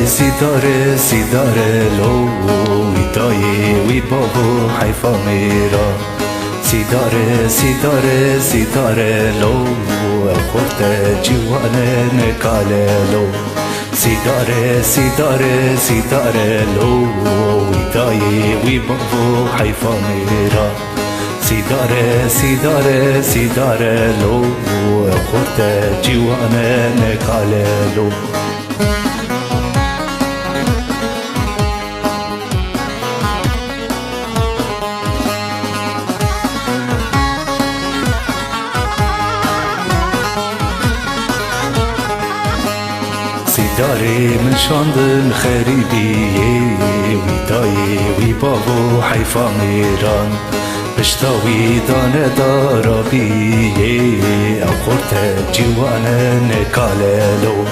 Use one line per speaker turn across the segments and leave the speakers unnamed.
ستاره ستاره لو ویدای وی بابو حیفا میرا ستاره ستاره ستاره لو خورت جوانه نکاله لو ستاره ستاره ستاره لو ویدای وی بابو حیفا میرا ستاره ستاره ستاره لو خورت جوانه نکاله لو داری من شاندن خریبیه ویدای وی بابو حیفا میران پشتاوی دانه دارابیه او خورت جوانه نکاله لو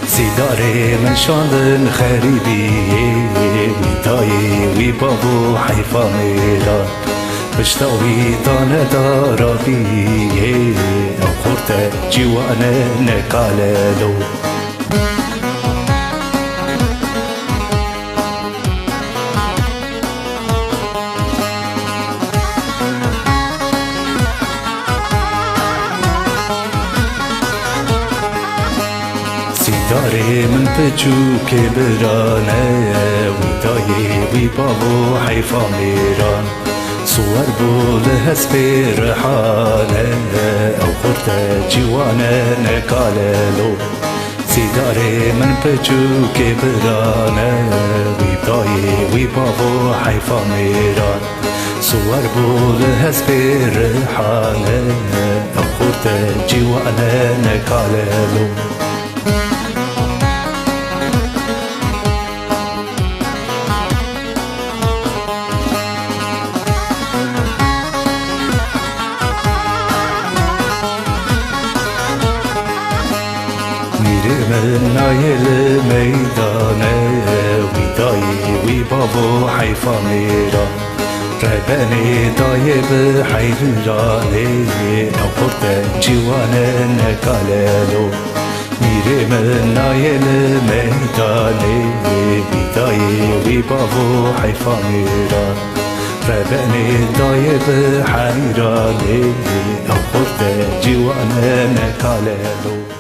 سیداری من شاندن خریبیه ویدای وی بابو حیفا میران پشتاوی دانه دارابیه او خورت جوانه نکاله لو داری من پچو که برانه ویدای وی بابو حیفا میران صور بول هسب رحانه او خورت جوانه نکاله لو سیداری من پچو که برانه ویدای وی بابو حیفا میران صور بول هسب رحانه او خورت جوانه نکاله لو من نایل میدانه ویدای وی بابو حیفا میران ربنی دای به حیرانه او خورت جوانه نکاله لو میره من نایل میدانه ویدای وی بابو حیفا میران ربنی دای به حیرانه او خورت جوانه نکاله لو